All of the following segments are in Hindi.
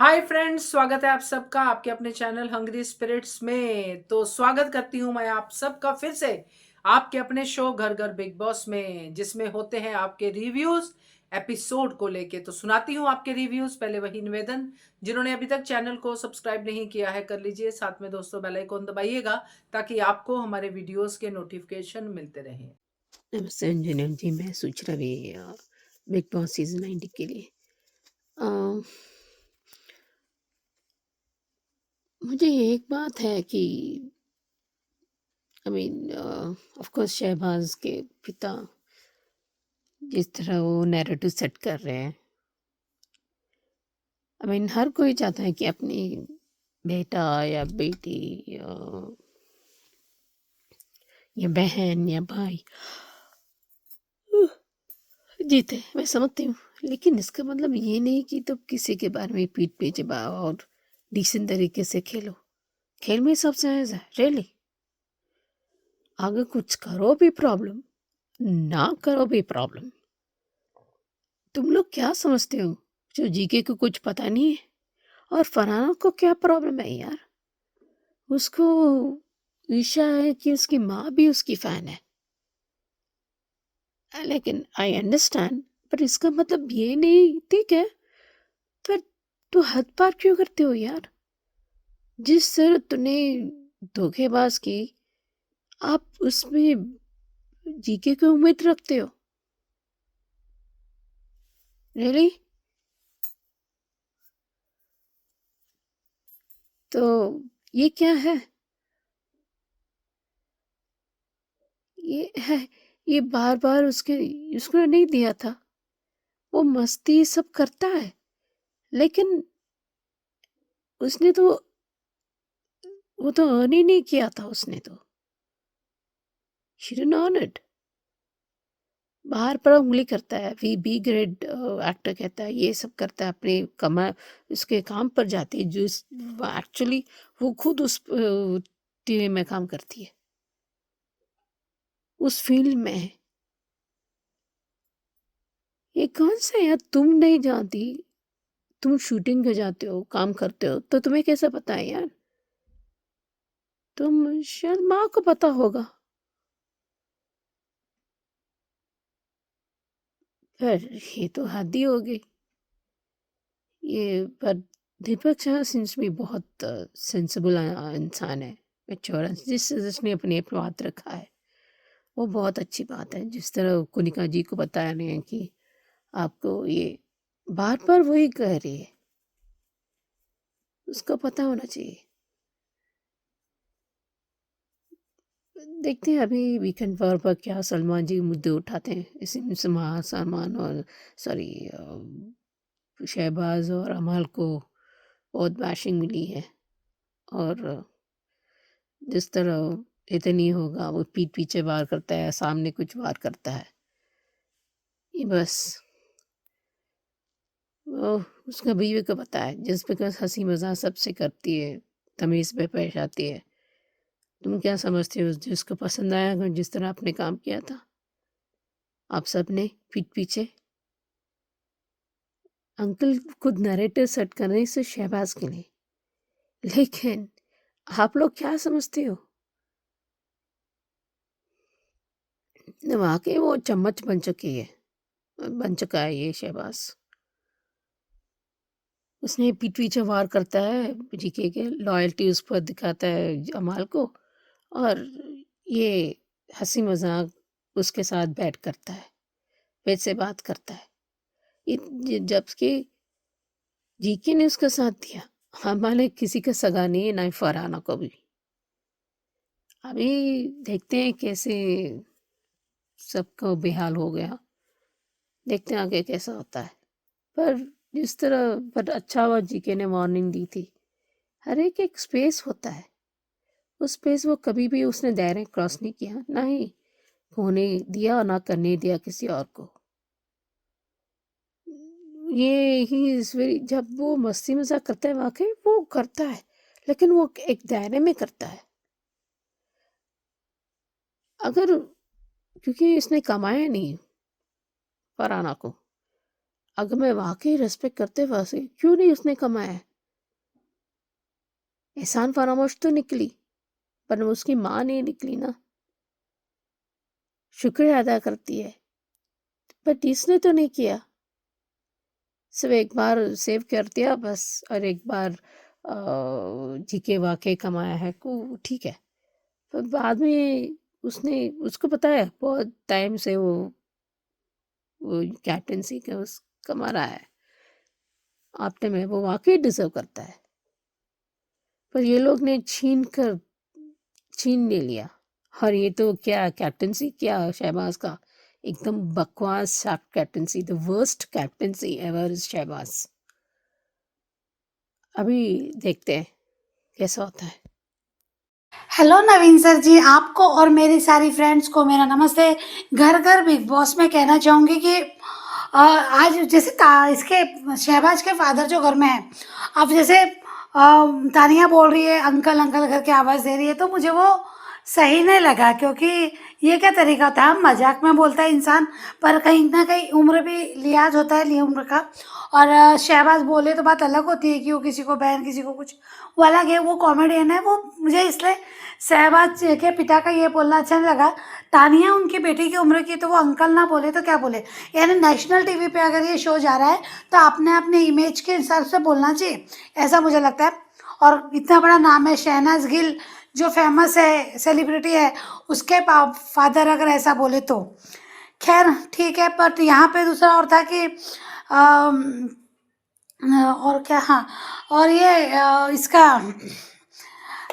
हाय फ्रेंड्स, स्वागत है आप सबका आपके अपने चैनल हंग्री स्पिरिट्स में। तो स्वागत करती हूं मैं आप सबका फिर से आपके अपने शो घर घर बिग बॉस में, जिसमें होते हैं आपके रिव्यूज एपिसोड को लेके। तो सुनाती हूं आपके रिव्यूज। पहले वही निवेदन, जिन्होंने अभी तक चैनल को सब्सक्राइब नहीं किया है कर लीजिए, साथ में दोस्तों बेल आइकन दबाइएगा ताकि आपको हमारे वीडियोस के नोटिफिकेशन मिलते रहें। नमस्ते इंजीनियर जी, मैं सोच रहा बिग बॉस सीजन 90 के लिए अ, मुझे एक बात है कि I mean of course Shahbaz के पिता जिस तरह वो नैरेटिव सेट कर रहे हैं, आई मीन हर कोई चाहता है कि अपनी बेटा या बेटी या बहन या भाई जीते। मैं समझती हूँ, लेकिन इसका मतलब ये नहीं कि तुम किसी के बारे में पीठ पीछे बाओ और डिसेंट तरीके से खेलो। खेल में सब जायज़ है, रियली। अगर कुछ करो भी प्रॉब्लम, ना करो भी प्रॉब्लम। तुम लोग क्या समझते हो जो जीके को कुछ पता नहीं है? और फरहाना को क्या प्रॉब्लम है यार? उसको ईर्ष्या है कि उसकी माँ भी उसकी फैन है। लेकिन आई अंडरस्टैंड, पर इसका मतलब ये नहीं, ठीक है, पर तू हद पार क्यों करते हो यार? जिस तरह तूने धोखेबाज की, आप उसमें जीके की उम्मीद रखते हो? रियली? तो ये क्या है? ये है, ये बार-बार उसको नहीं दिया था। वो मस्ती सब करता है, लेकिन उसने तो वो तो अर्न ही नहीं किया था उसने तो। She didn't earn it. बाहर पर उँगली करता है, वी बी ग्रेड एक्टर कहता है, ये सब करता है, अपने उसके काम पर जाती है, जो एक्चुअली वो खुद उस टीवी में काम करती है, उस फील्ड में है। ये कौन सा यार, तुम नहीं जानती? तुम शूटिंग पे जाते हो, काम करते हो, तो तुम्हें कैसे पता है यार? तुम शायद माँ को पता होगा। पर ये तो हद ही हो गई। ये पर दीपक शाह सिंस भी बहुत सेंसिबल इंसान है, मैच्योर है, जिसने अपने आप बात रखा है, वो बहुत अच्छी बात है। जिस तरह कुनिका जी को बता रहे हैं कि आपको ये बार बार वही कह रही है, उसको पता होना चाहिए। देखते हैं अभी वीकेंड पर क्या सलमान जी मुद्दे उठाते हैं। इसी सलमान और सॉरी शहबाज और अमाल को बहुत बैशिंग मिली है, और जिस तरह इतनी होगा, वो पीठ पीछे वार करता है, सामने कुछ वार करता है। ये बस वो उसका बीवी को पता है, जिस प्रकार हंसी मजाक सबसे करती है, तमीज़ पे पेश आती है। तुम क्या समझते हो जिसको पसंद आया, जिस तरह आपने काम किया था आप सब ने पीठ पीछे? अंकल खुद नैरेटिव सेट कर रहे हैं सिर्फ शहबाज के लिए, लेकिन आप लोग क्या समझते हो? वाकई वो चम्मच बन चुका है ये शहबाज। उसने पीठ पीछे वार करता है, जीके के लॉयल्टी उस पर दिखाता है अमाल को, और ये हंसी मजाक उसके साथ बैठ करता है, पेट से बात करता है। जबकि जीके ने उसका साथ दिया। हमारे किसी का सगा नहीं है, ना ही फरहाना को भी। अभी देखते हैं कैसे सबको बेहाल हो गया, देखते हैं आगे कैसा होता है। पर जिस तरह पर अच्छा हुआ जीके ने वार्निंग दी थी। हर एक स्पेस होता है, उस स्पेस वो कभी भी उसने दायरे क्रॉस नहीं किया, ना ही होने दिया और ना करने दिया किसी और को। ये ही इस वेरी, जब वो मस्ती मजाक करता है वाकई वो करता है, लेकिन वो एक दायरे में करता है। अगर क्योंकि इसने कमाया नहीं फरहाना को, अगर मैं वाकई रेस्पेक्ट करते वैसे, क्यों नहीं उसने कमाया है? एहसान फरामोश तो निकली, पर उसकी माँ नहीं निकली ना। शुक्रिया अदा करती है, बट इसने तो नहीं किया। सिर्फ एक बार सेव कर दिया बस, और एक बार जीके वाके कमाया है को ठीक है। पर बाद में उसको पता है बहुत टाइम से वो कैप्टेंसी का उस कमा रहा है, आपने में वो वाकई डिजर्व करता है। पर ये लोग ने छीन ले लिया। और ये तो क्या कैप्टेंसी, क्या शहबाज का एकदम बकवास captaincy, the worst captaincy ever is Shahbaz. अभी देखते हैं कैसा होता है। हेलो नवीन सर जी, आपको और मेरी सारी फ्रेंड्स को मेरा नमस्ते। घर घर बिग बॉस में कहना चाहूँगी कि आज जैसे इसके शहबाज के फादर जो घर में है, अब जैसे तानिया बोल रही है अंकल अंकल करके आवाज़ दे रही है, तो मुझे वो सही नहीं लगा, क्योंकि ये क्या तरीका था। मजाक में बोलता है इंसान, पर कहीं ना कहीं उम्र भी लिहाज होता है, उम्र का। और शहबाज बोले तो बात अलग होती है कि वो किसी को बहन किसी को कुछ, वो अलग है, वो कॉमेडियन है। वो मुझे इसलिए शहबाज के पिता का ये बोलना अच्छा नहीं लगा। तानिया उनकी बेटी की उम्र की, तो वो अंकल ना बोले तो क्या बोले। यानी नेशनल टीवी पे अगर ये शो जा रहा है तो आपने अपने इमेज के हिसाब से बोलना चाहिए, ऐसा मुझे लगता है। और इतना बड़ा नाम है शहनाज गिल, जो फेमस है, सेलिब्रिटी है, उसके फादर अगर ऐसा बोले तो खैर ठीक है। बट यहाँ पे दूसरा और था कि और क्या, हाँ, और ये इसका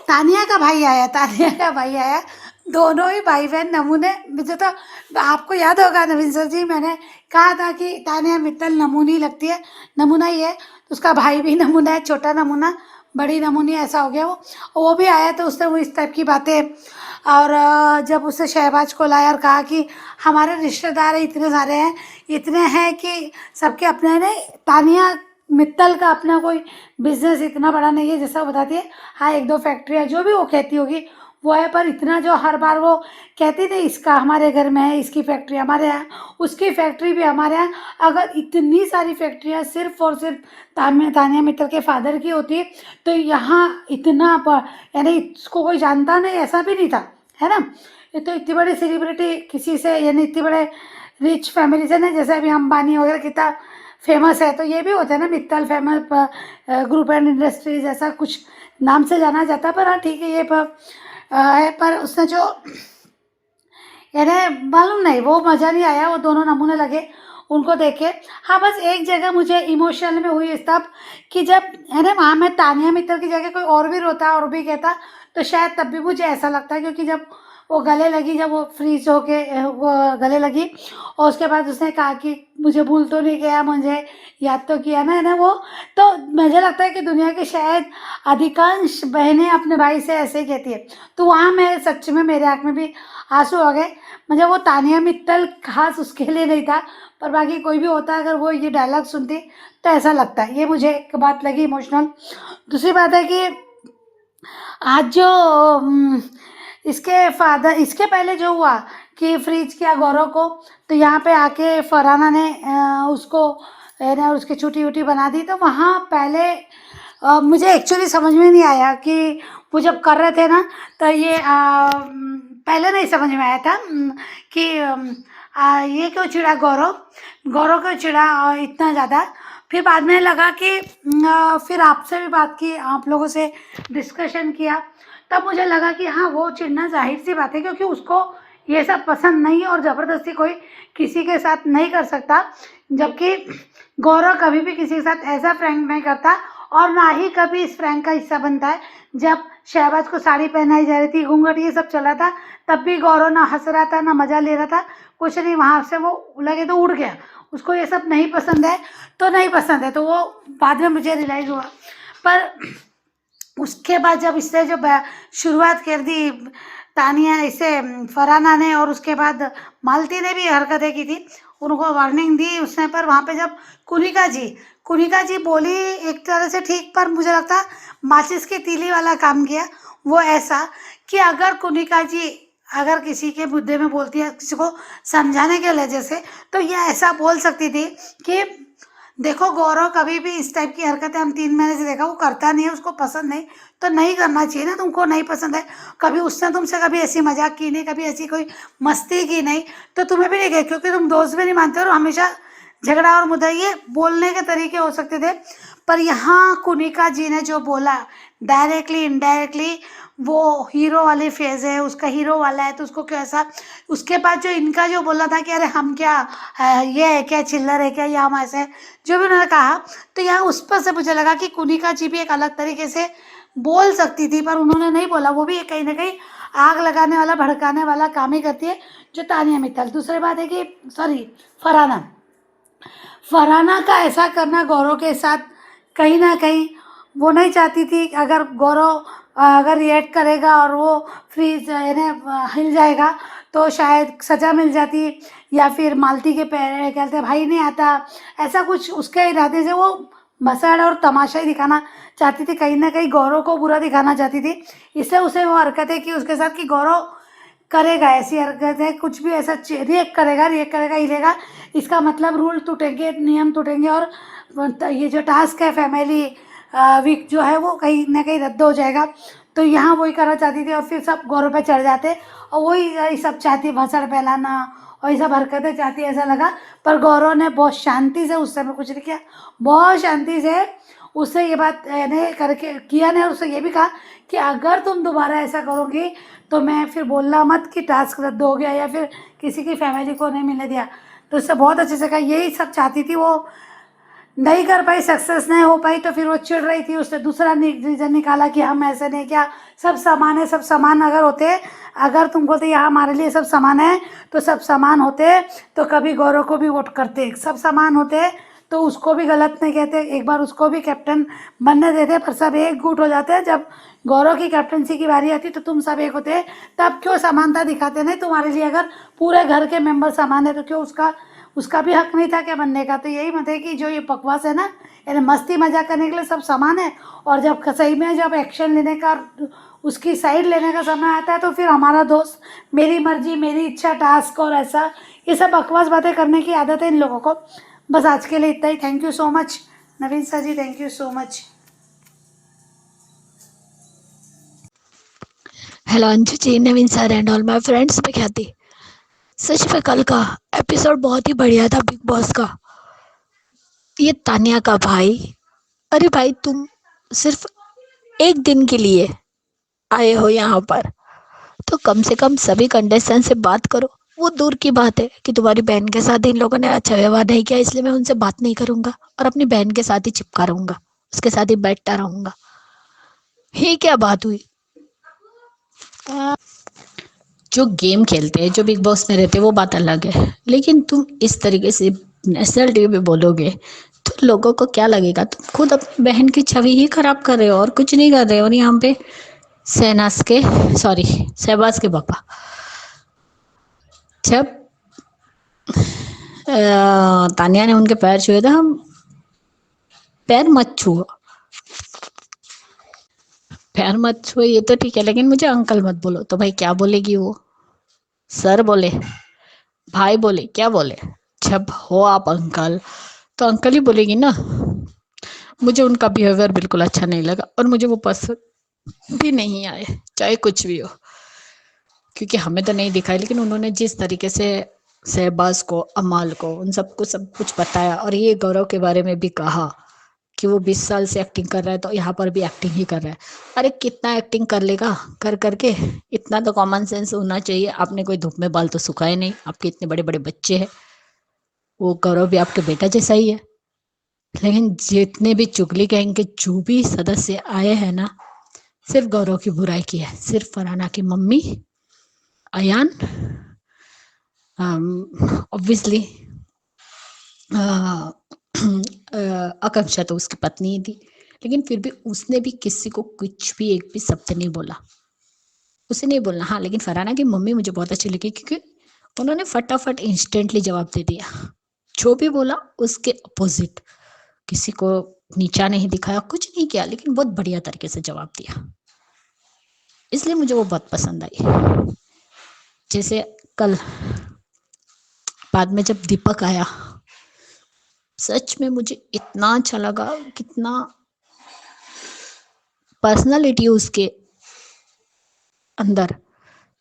तानिया का भाई आया, तानिया का भाई आया, दोनों ही भाई बहन नमूने। मुझे तो आपको याद होगा नवीन सर जी, मैंने कहा था कि तानिया मित्तल नमूनी लगती है, नमूना ही है। तो उसका भाई भी नमूना है, छोटा नमूना बड़ी नमूनी, ऐसा हो गया वो भी आया। तो उसने वो इस टाइप की बातें, और जब उसे शहबाज को लाया और कहा कि हमारे रिश्तेदार इतने सारे हैं, इतने हैं कि सबके अपने नहीं, तानिया मित्तल का अपना कोई बिजनेस इतना बड़ा नहीं है जैसा वो बताती है। हाँ, एक दो फैक्ट्रियाँ जो भी वो कहती होगी वो है, पर इतना जो हर बार वो कहती नहीं इसका हमारे घर में है, इसकी फैक्ट्री हमारे यहाँ, उसकी फैक्ट्री भी हमारे यहाँ। अगर इतनी सारी फैक्ट्रियाँ सिर्फ और सिर्फ तानिया मित्तल के फादर की होती तो यहाँ इतना यानी इसको कोई जानता नहीं, ऐसा भी नहीं था, है ना। ये तो इतनी बड़ी सेलिब्रिटी किसी से, यानी इतनी बड़े रिच फैमिली से नहीं, जैसे अभी अंबानी वगैरह कितना फेमस है, तो ये भी होता है ना Mittal famous group and industries, ऐसा कुछ नाम से जाना जाता है। पर हाँ ठीक है, ये है, पर उसने जो यानी मालूम नहीं, वो मज़ा नहीं आया, वो दोनों नमूने लगे उनको देखे। हाँ, बस एक जगह मुझे इमोशनल में हुई तब कि जब है ना वहाँ में तानिया मित्तल की जगह कोई और भी रोता और भी कहता, तो शायद तब भी मुझे ऐसा लगता है, क्योंकि जब वो गले लगी, जब वो फ्रीज होके वो गले लगी, और उसके बाद उसने कहा कि मुझे भूल तो नहीं गया, मुझे याद तो किया ना, है ना वो। तो मुझे लगता है कि दुनिया की शायद अधिकांश बहनें अपने भाई से ऐसे ही कहती है। तो वहाँ मैं सच में मेरे आँख में भी आंसू आ गए। मुझे वो तानिया मित्तल खास उसके लिए नहीं था, पर बाकी कोई भी होता अगर वो ये डायलॉग सुनती तो ऐसा लगता है। ये मुझे एक बात लगी इमोशनल। दूसरी बात है कि आज जो इसके फादर, इसके पहले जो हुआ कि फ्रीज किया गौरव को, तो यहाँ पे आके फरहाना ने उसको ना उसकी छुट्टी वुट्टी बना दी। तो वहाँ पहले मुझे एक्चुअली समझ में नहीं आया कि वो जब कर रहे थे ना, तो ये पहले नहीं समझ में आया था कि ये क्यों चिढ़ा गौरव, गौरव क्यों चिढ़ा इतना ज़्यादा। फिर बाद में लगा कि फिर आपसे भी बात की, आप लोगों से डिस्कशन किया, तब मुझे लगा कि हाँ वो चिढ़ना जाहिर सी बात है, क्योंकि उसको ये सब पसंद नहीं है और ज़बरदस्ती कोई किसी के साथ नहीं कर सकता। जबकि गौरव कभी भी किसी के साथ ऐसा प्रैंक नहीं करता, और ना ही कभी इस प्रैंक का हिस्सा बनता है। जब शहबाज को साड़ी पहनाई जा रही थी, घूंघट ये सब चला था, तब भी गौरव ना हंस रहा था ना मज़ा ले रहा था, कुछ नहीं। वहाँ से वो लगे तो उड़ गया, उसको ये सब नहीं पसंद है तो नहीं पसंद है, तो वो बाद में मुझे रियलाइज़ हुआ। पर उसके बाद जब इससे जो शुरुआत कर दी तानिया, इसे फरहाना ने, और उसके बाद मालती ने भी हरकतें की थी, उनको वार्निंग दी उसने। पर वहाँ पे जब कुनिका जी बोली एक तरह से ठीक, पर मुझे लगता माचिस की तीली वाला काम किया वो, ऐसा कि अगर कुनिका जी अगर किसी के मुद्दे में बोलती है किसी को समझाने के लहजे से, तो ये ऐसा बोल सकती थी कि देखो गौरव कभी भी इस टाइप की हरकतें हम 3 महीने से देखा वो करता नहीं है, उसको पसंद नहीं, तो नहीं करना चाहिए ना, तुमको नहीं पसंद है, कभी उसने तुमसे कभी ऐसी मज़ाक की नहीं, कभी ऐसी कोई मस्ती की नहीं, तो तुम्हें भी नहीं कहे क्योंकि तुम दोस्त भी नहीं मानते और हमेशा झगड़ा और मुद्दा ये बोलने के तरीके हो सकते थे। पर यहाँ कुनिका जी ने जो बोला डायरेक्टली इनडायरेक्टली वो हीरो वाली फेज़ है, उसका हीरो वाला है तो उसको क्यों ऐसा, उसके बाद जो इनका जो बोला था कि अरे हम क्या ये है क्या चिल्लर है क्या या हम ऐसे, जो भी उन्होंने कहा, तो यहाँ उस पर से मुझे लगा कि कुनिका जी भी एक अलग तरीके से बोल सकती थी पर उन्होंने नहीं बोला। वो भी कहीं ना कहीं आग लगाने वाला भड़काने वाला काम ही करती है जो तानिया मित्तल। दूसरी बात है कि सॉरी फरहाना, फरहाना का ऐसा करना गौरव के साथ कहीं ना कहीं वो नहीं चाहती थी। अगर गौरव अगर रिएक्ट करेगा और वो फ्रीज हिल जाएगा तो शायद सज़ा मिल जाती, या फिर मालती के पैर कहते भाई नहीं आता, ऐसा कुछ उसके इरादे से वो भसड़ और तमाशा ही दिखाना चाहती थी, कहीं ना कहीं गौरव को बुरा दिखाना चाहती थी, इसलिए उसे वो हरकतें की उसके साथ कि गौरव करेगा ऐसी हरकतें, कुछ भी ऐसा रिएक्ट करेगा हिलेगा, इसका मतलब रूल टूटेंगे, नियम टूटेंगे और ये जो टास्क है फैमिली वीक जो है वो कहीं ना कहीं रद्द हो जाएगा। तो यहाँ वही करना चाहती थी और फिर सब गौरव पे चढ़ जाते और वही सब चाहती भसड़ फैलाना और ये सब हरकतें चाहती ऐसा लगा। पर गौरव ने बहुत शांति से उस समय कुछ नहीं किया, बहुत शांति से उससे ये बात ने करके किया ने और उससे ये भी कहा कि अगर तुम दोबारा ऐसा करोगी तो मैं फिर बोलना मत कि टास्क रद्द हो गया या फिर किसी की फैमिली को नहीं मिलने दिया। तो उससे बहुत अच्छे से कहा, यही सब चाहती थी, वो नहीं कर पाई, सक्सेस नहीं हो पाई तो फिर वो चिढ़ रही थी। उसने दूसरा रीज़न निकाला कि हम ऐसे नहीं, क्या सब समान है, सब समान अगर होते, अगर तुमको तो यहाँ हमारे लिए सब समान है तो सब समान होते तो कभी गौरव को भी वोट करते, सब समान होते तो उसको भी गलत नहीं कहते, एक बार उसको भी कैप्टन बनने देते। पर सब एक गुट हो जाते हैं, जब गौरव की कैप्टनसी की बारी आती तो तुम सब एक होते, तब क्यों समानता दिखाते नहीं? तुम्हारे लिए अगर पूरे घर के मेंबर समान है तो क्यों उसका उसका भी हक नहीं था क्या बनने का? तो यही मत है कि जो ये बकवास है ना, यानी मस्ती मजाक करने के लिए सब समान है और जब सही में जब एक्शन लेने का उसकी साइड लेने का समय आता है तो फिर हमारा दोस्त, मेरी मर्जी मेरी इच्छा टास्क और ऐसा ये सब बकवास बातें करने की आदत है इन लोगों को। बस आज के लिए इतना ही। Thank you so much Naveen sir ji, thank you so much. Hello Anju ji, Naveen sir and all my friends. मैं ख्याति। सच में कल का एपिसोड बहुत ही बढ़िया था बिग बॉस का। ये तानिया का भाई, अरे भाई तुम सिर्फ एक दिन के लिए आए हो यहाँ पर तो कम से कम सभी कंटेस्टेंट से बात करो। वो दूर की बात है कि तुम्हारी बहन के साथ इन लोगों ने अच्छा व्यवहार नहीं किया इसलिए मैं उनसे बात नहीं करूंगा और अपनी बहन के साथ ही चिपका रहूंगा, उसके साथ ही बैठता रहूंगा। ये क्या बात हुई? जो गेम खेलते हैं, जो बिग बॉस में रहते हैं वो बात अलग है, लेकिन तुम इस तरीके से नेशनल टीवी पे बोलोगे तो लोगों को क्या लगेगा? तुम खुद अपनी बहन की छवि ही खराब कर रहे हो और कुछ नहीं कर रहे हो। और यहाँ पे शहबाज के पापा जब तानिया ने उनके पैर छुए थे, हम पैर मत छुओ, पैर मत छुओ ये तो ठीक है, लेकिन मुझे अंकल मत बोलो। तो भाई क्या बोलेगी वो? सर बोले, भाई बोले, क्या बोले? जब हो आप अंकल तो अंकल ही बोलेगी ना। मुझे उनका बिहेवियर बिल्कुल अच्छा नहीं लगा और मुझे वो पसंद भी नहीं आए, चाहे कुछ भी हो, क्योंकि हमें तो नहीं दिखाई, लेकिन उन्होंने जिस तरीके से शहबाज को, अमाल को, उन सबको सब कुछ बताया और ये गौरव के बारे में भी कहा कि वो 20 साल से एक्टिंग कर रहा है तो यहाँ पर भी एक्टिंग ही कर रहा है। अरे कितना एक्टिंग कर लेगा कर करके, इतना तो कॉमन सेंस होना चाहिए। आपने कोई धूप में बाल तो सुखाए नहीं, आपके इतने बड़े बड़े बच्चे हैं, वो गौरव भी आपके बेटा जैसा ही है। लेकिन जितने भी चुगली गैंग के जो भी सदस्य आए हैं ना, सिर्फ गौरव की बुराई की है। सिर्फ फरहाना की मम्मी अयान, ऑब्वियसली आकांक्षा तो उसकी पत्नी ही थी, लेकिन फिर भी उसने भी किसी को कुछ भी एक भी शब्द नहीं बोला, उसे नहीं बोलना। हाँ, लेकिन फरहाना की मम्मी मुझे बहुत अच्छी लगी क्योंकि उन्होंने फटाफट इंस्टेंटली जवाब दे दिया। जो भी बोला उसके अपोजिट, किसी को नीचा नहीं दिखाया, कुछ नहीं किया, लेकिन बहुत बढ़िया तरीके से जवाब दिया। इसलिए मुझे वो बहुत पसंद आई। जैसे कल बाद में जब दीपक आया सच में मुझे इतना अच्छा लगा, कितना पर्सनालिटी उसके अंदर,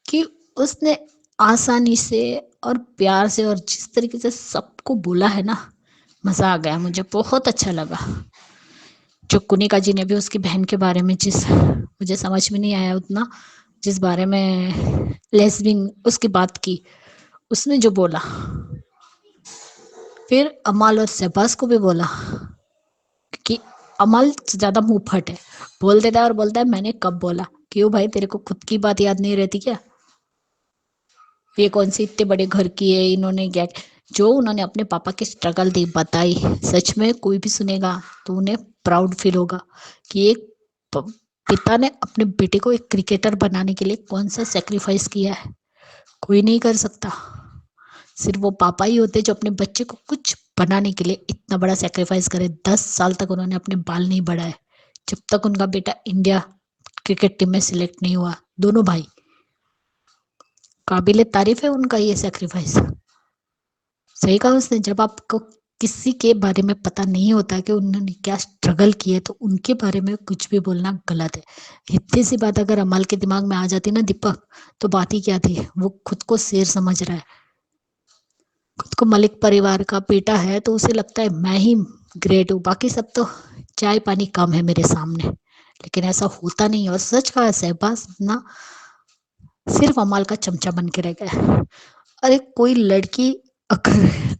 कि उसने आसानी से और प्यार से और जिस तरीके से सबको बोला है ना, मज़ा आ गया, मुझे बहुत अच्छा लगा। जो कुनिका जी ने भी उसकी बहन के बारे में, जिस मुझे समझ में नहीं आया उतना, जिस बारे में लेस्बियन उसकी बात की, उसने जो बोला, फिर अमाल और शहबाज को भी बोला कि अमाल ज़्यादा मुंह फट है, बोल देता है और बोलता है मैंने कब बोला। क्यों भाई, तेरे को खुद की बात याद नहीं रहती क्या? ये कौन सी इतने बड़े घर की है, इन्होंने क्या, जो उन्होंने अपने पापा की स्ट्रगल दी बताई, सच में कोई भी सुनेगा तो उन्हें प्राउड फील होगा कि एक पिता ने अपने बेटे को एक क्रिकेटर बनाने के लिए कौन सा सेक्रीफाइस किया है। कोई नहीं कर सकता, सिर्फ वो पापा ही होते जो अपने बच्चे को कुछ बनाने के लिए इतना बड़ा सेक्रीफाइस करे। 10 साल तक उन्होंने अपने बाल नहीं बढ़ाए, जब तक उनका बेटा इंडिया क्रिकेट टीम में सिलेक्ट नहीं हुआ। दोनों भाई, काबिले तारीफ है उनका ये सेक्रीफाइस। सही कहा उसने, जब आपको किसी के बारे में पता नहीं होता कि उन्होंने क्या स्ट्रगल किए, तो उनके बारे में कुछ भी बोलना गलत है। इतनी सी बात अगर अमल के दिमाग में आ जाती ना दीपक, तो बात ही क्या थी। वो खुद को शेर समझ रहा है, खुद को मलिक परिवार का बेटा है, तो उसे लगता है मैं ही ग्रेट हूँ, बाकी सब तो चाय पानी कम है मेरे सामने। लेकिन ऐसा होता नहीं। और सच कहा, शहबाज ना सिर्फ अमाल का चमचा बन के रह गया। अरे कोई लड़की अगर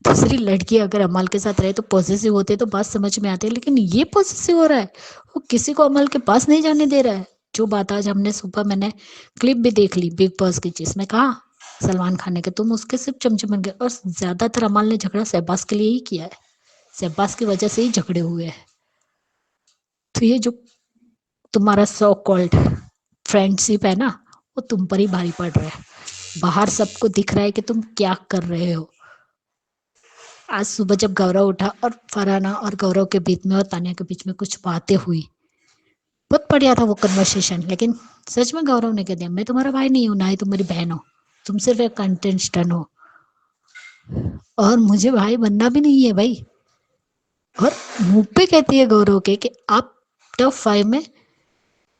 दूसरी लड़की अगर अमल के साथ रहे तो पॉसेसिव होते तो बात समझ में आती है, लेकिन ये पॉसेसिव हो रहा है, वो किसी को अमल के पास नहीं जाने दे रहा है। जो बात आज हमने सुबह, मैंने क्लिप भी देख ली बिग बॉस की, जिसमें कहा सलमान खान ने कि तुम उसके सिर्फ चमचे बन गए। और ज्यादातर अमल ने झगड़ा शहबाज के लिए ही किया है, शहबाज की वजह से ही झगड़े हुए हैं। तो ये जो तुम्हारा सो कॉल्ड फ्रेंडशिप है ना, वो तुम पर ही भारी पड़ रहा है। बाहर सबको दिख रहा है कि तुम क्या कर रहे हो। आज सुबह जब गौरव उठा और फरहाना और गौरव के बीच में और तानिया के बीच में कुछ बातें हुई, बहुत बढ़िया था वो कन्वर्सेशन। लेकिन सच में गौरव ने कह दिया मैं तुम्हारा भाई नहीं हूँ, ना ही तुम्हारी बहन हो, तुम सिर्फ एक कंटेस्टेंट हो, और मुझे भाई बनना भी नहीं है भाई। और मुंह पे कहती है गौरव के कि आप टॉप 5 में,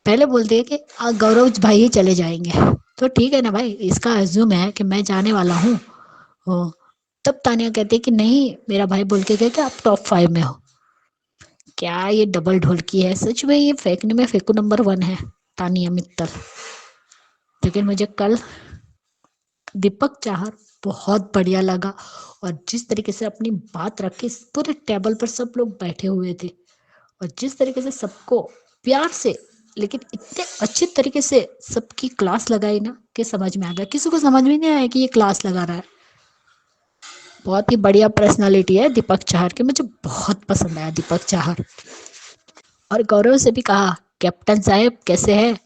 पहले बोलते हैं कि गौरव भाई ही चले जाएंगे। तो ठीक है ना भाई, इसका अज्यूम है कि मैं जाने वाला हूँ। तब तानिया कहती है कि नहीं, मेरा भाई बोल के गया कि आप टॉप 5 में हो। क्या ये डबल ढोलकी है। सच में ये फेंकने में फेंकू नंबर 1 है तानिया मित्तल। लेकिन मुझे कल दीपक चाहर बहुत बढ़िया लगा, और जिस तरीके से अपनी बात रखी, पूरे टेबल पर सब लोग बैठे हुए थे, और जिस तरीके से सबको प्यार से, लेकिन इतने अच्छे तरीके से सबकी क्लास लगाई ना कि समझ में आ गया। किसी को समझ में नहीं आया कि ये क्लास लगा रहा है। बहुत ही बढ़िया पर्सनालिटी है दीपक चाहर की, मुझे बहुत पसंद आया दीपक चाहर। और गौरव से भी कहा कैप्टन साहब कैसे है।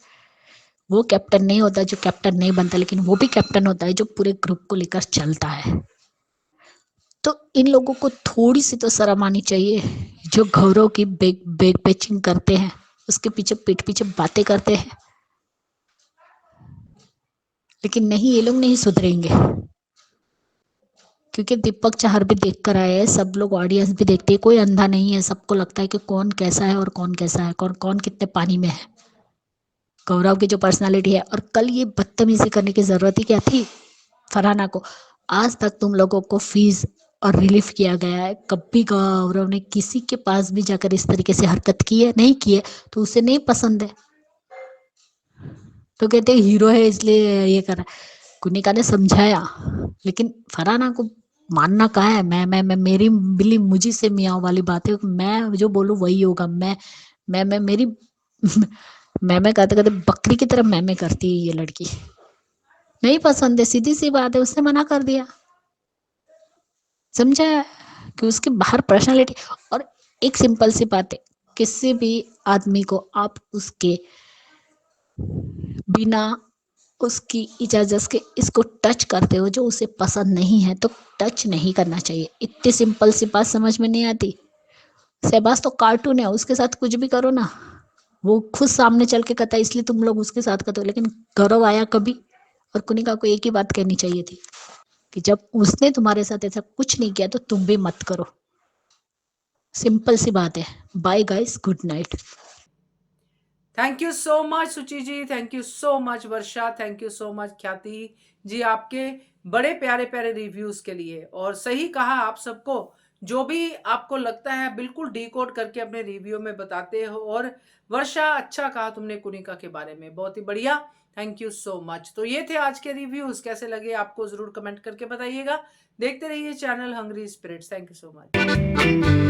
वो कैप्टन नहीं होता जो कैप्टन नहीं बनता, लेकिन वो भी कैप्टन होता है जो पूरे ग्रुप को लेकर चलता है। तो इन लोगों को थोड़ी सी तो शर्म आनी चाहिए, जो गौरव की बैक पैचिंग करते हैं, उसके पीछे पीठ पीछे बातें करते हैं। लेकिन नहीं, ये लोग नहीं सुधरेंगे, क्योंकि दीपक चाहर भी देख कर आए हैं, सब लोग ऑडियंस भी देखते हैं, कोई अंधा नहीं है। सबको लगता है कि कौन कैसा है और कौन कैसा है, कौन कौन कितने पानी में है। गौरव की जो पर्सनालिटी है, और कल ये बदतमीजी करने की जरूरत ही क्या थी फरहाना को। आज तक तुम लोगों को फीस और रिलीफ किया गया है, कभी गौरव ने किसी के पास भी जाकर इस तरीके से हरकत की है? नहीं की है, तो उसे नहीं पसंद है। तो कहते हैं हीरो है इसलिए ये कर रहा है। कुनिका ने समझाया, लेकिन फरहाना को मानना कहाँ है। मैं मेरी बिल्ली मुझी से मियाँ वाली बात है, मैं जो बोलूँ वही होगा। मैं मेरी मैं कहते कहते बकरी की तरह मैं करती है ये लड़की। नहीं पसंद है, सीधी सी बात है, उसने मना कर दिया। समझा कि उसके बाहर पर्सनालिटी। और एक सिंपल सी बात है, किसी भी आदमी को आप उसके बिना उसकी इजाजत के इसको टच करते हो, जो उसे पसंद नहीं है, तो टच नहीं करना चाहिए। इतनी सिंपल सी बात समझ में नहीं आती। शहबाज तो कार्टून है, उसके साथ कुछ भी करो ना, वो खुद सामने चल के कहता है, इसलिए तुम लोग उसके साथ करते हो। लेकिन गौरव आया कभी, और कुनिका को एक ही बात कहनी चाहिए थी कि जब उसने तुम्हारे साथ ऐसा कुछ नहीं किया तो तुम भी मत करो। सिंपल सी बात है। Bye guys, good night. Thank you so much Suchi ji, thank you so much Varsha, thank you so much Khyati ji, आपके बड़े प्यारे प्यारे रिव्यूज के लिए। और सही कहा आप सबको, जो भी आपको लगता है बिल्कुल डिकोड करके अपने रिव्यू में बताते हो। और वर्षा, अच्छा कहा तुमने कुनिका के बारे में, बहुत ही बढ़िया, थैंक यू सो मच। तो ये थे आज के रिव्यूज, कैसे लगे आपको जरूर कमेंट करके बताइएगा। देखते रहिए channel hungry spirits. Thank you so much.